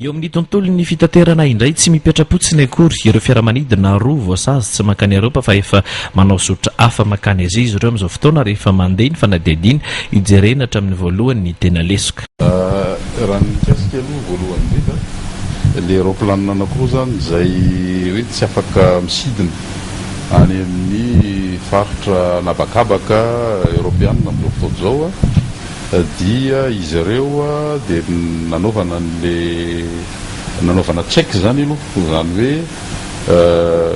Eo amin'ny tontolon'ny fitaterana indray tsy mipetra-potsiny akory ireo fiaramanidina roa voasazy tsy makany Eropa fa efa manao sotra hafa makany Azia izy ireo amin'izao fotoana rehefa mandeha ny fanadihadiana hijerena hatramin'ny voalohany ny tena lesoka. Raha ny mikasika aloha voalohany indrindra le aeroplanina anankiroa zany izay hoe tsy afaka misidina any amin'ny faritra nabakabaka Europeanina amin'izao fotoana izao dia izy ireo dia nanaovana check zany aloha zany hoe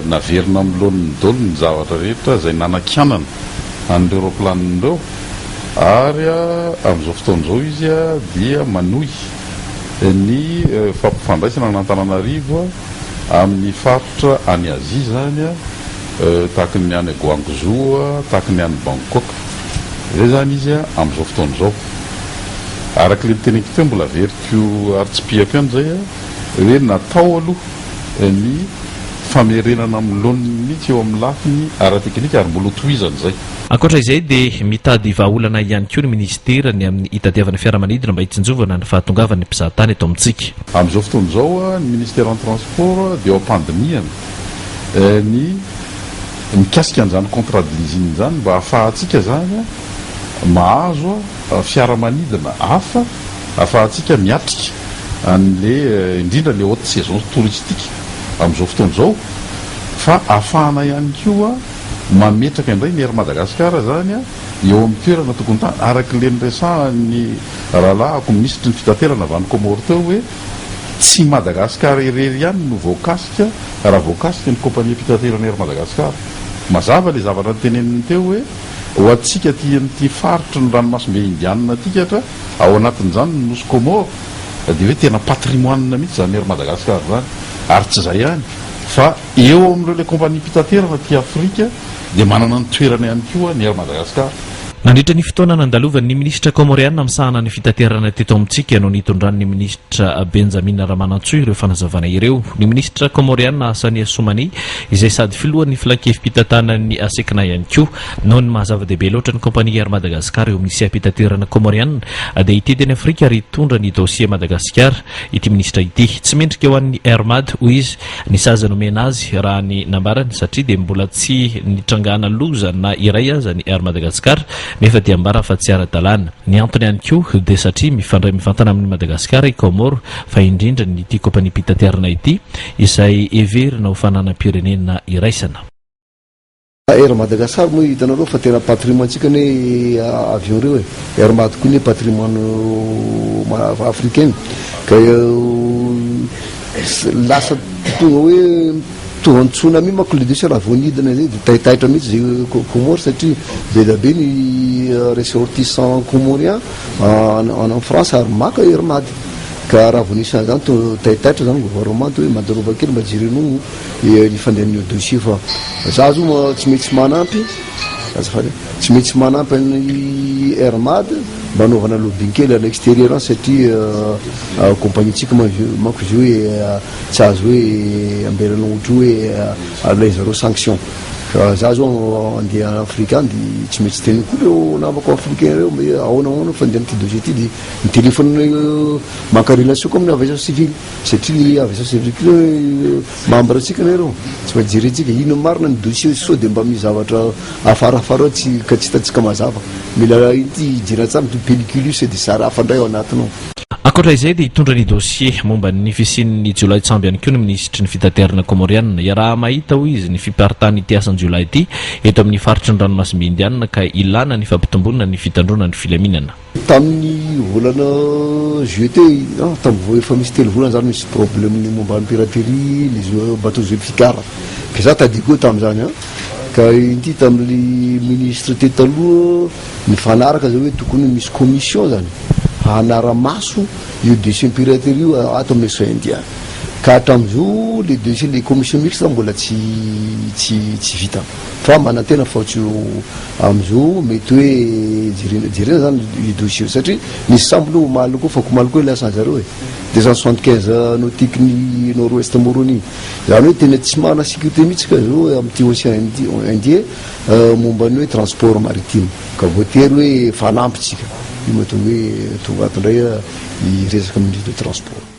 naverina amin'ny dolo ny zavatra rehetra izay nanakianana an'ireo aeroplanina ireo ary amin'izao fotoana izao izy dia manohy ny fampifandraisana n'Antananarivo amin'ny faritra any Azia zany tahaka ny any Guangzhou tahaka ny any Bangkok zay zany izy amin'izao fotoana izao araka le teneniko teo mbola veriko ary tsy piako ihany zay hoe natao aloha ny famerenana miloniny mihitsy eo amin'ny lafiny ara-teknika ary mbola tohizany zay. Ankoatra izay dia mitady vahaolana ihany koa ny ministerany amin'ny itadiavana fiaramanidina mba hitsinjovana ny fahatongavany mpizahatany eto amintsika. Amin'izao fotoana izao ny ministère en transport dia eo am-pandiniana ny mikasika an'izany contrat de leasing zany mba ahafahantsika zany mahazo fiaramanidina hafa ahafahantsika miatrika an'le indrindra le haute saison touristique amin'izao fotoana izao fa ahafahana ihany koa mametraka indray ny Air Madagasikara zany eo amin'ny toerana tokony tany araka le niresahany rahalahako ministry ny fitaterana avy any Comore teo hoe tsy Madagasikara irery ihany no voakasika raha voakasika ny kompania mpitaterana Air Madagasikara. Mazava le zavatra teneniny teo hoe ho atsika ty faritry ny ranomasimbe indianina atikatra ao anatin'izany ny nosy Comore dia hoe tena patrimoine mihitsy zany Air Madagasikara zany ary tsy izay ihany fa eo amin'ireo le kompania mpitaterana ty Afrika dia manana ny toerana ihany koa ny Air Madagasikara. Nandritra ny fotoana nandalovan'ny ministra Comoriana misahana ny fitaterana teto amintsika no nitondran'ny ministra Benjamin Ramanantsoa ireo fanazavana ireo. Ny ministra Comoriana Hassani Assoumani izay sady filohan'ny filakevim-pitantanan'ny ASECNA ihany koa no ny mahazava-dehibe loatra ny kompania Air Madagasikara eo misy fitaterana Comoriana dia itedy ny Afrika ary hitondra ny dossier Madagasikara ity ministra ity. Tsy mendrika eo an'ny Airmad hoy izy ny saza nomena azy raha ny nambarany satria dia mbola tsy nitrangana loza na iray aza ny Air Madagasikara nefa dia ambara fa tsy ara-dalàna. Ny antony ihany koa dia satria mifandray mivantana amin'ny Madagasikara i Comore fa indrindra nyity kompania mpitaterana ity izay everina ho fananam-pirenena iraisana. Air Madagascar moa hitanareo fa tena patrimoine-tsika ny avion reo Air Mad koa ny patrimoine africain ka lasa tonga hoe tohantsona mi manko le dossier raha voanidina zay dia tahitaitra mihitsy zay Comore satria be da be ny ressortissant comorien en France ary maka Air Mad ka raha voanisana zany tahitaitra zany gouvernement hoe mandarova kely mba jirenao ny fandehan'io dossier fa za zo tsy mety manampy tsy mety manampy ny Air Mad mba anaovana lobbying kely à l'extérieur any satria compagnie-tsika manko izy hoe tsy azo hoe ambelana ohatra hoe alay zareo sanction za zao andeha Afrika any dia tsy mety tsy teny koa reo namako africain reo hoe ahoana fandehan'ity dossier ity dia ny téléphone manka relation koa amin'ny aviation civile satria ny aviation civile membre atsika nareo tsy maintsy jerentsika ino marina ny dossier sao dia mba misy zavatra afarafara tsy ka tsy hitantsika mazava mila ity jerena tsara ny pellicule io dia sara hafandray ao anatinao. Ankoatra izay dia hitondra ny dossier momba ny fisian'ny Jolay Tsamby ihany koa ny ministry ny fitaterana Comoriana raha mahita ho izy ny fiparitany ity asan'ny Jolay ity eto amin'ny faritry ny ranomasimbe indianina ka ilana ny fampitombonana ny fitandrona ny filaminana. Tamin'ny volana juillet tamin'ny efa misy telo volana zany misy problème momba ny piraterie les bateaux Zulfikar ka za tadiko tamin'izany ka ity tamin'ny ministre teo taloha mifanaraka zay hoe tokony misy commission zany hanara-maso io dossier piraterie io ato amin'ny océan Indien ka hatramin'izao le dossier le commission mixte mbola tsy vita fa manantena fa tsy amin'izao mety hoe jerena zany io dossier satria misy sambolo maly koa fa komaly koa lasan zareo 275 nautique ny nord-ouest Moroni zany hoe tena tsy mana sécurité mihitsy ka zao amin'ity océan Indien momba ny hoe transport maritime ka voatery hoe fanampytsika io mahatonga hoe tonga ato indray hiresaka amin'ny de transport.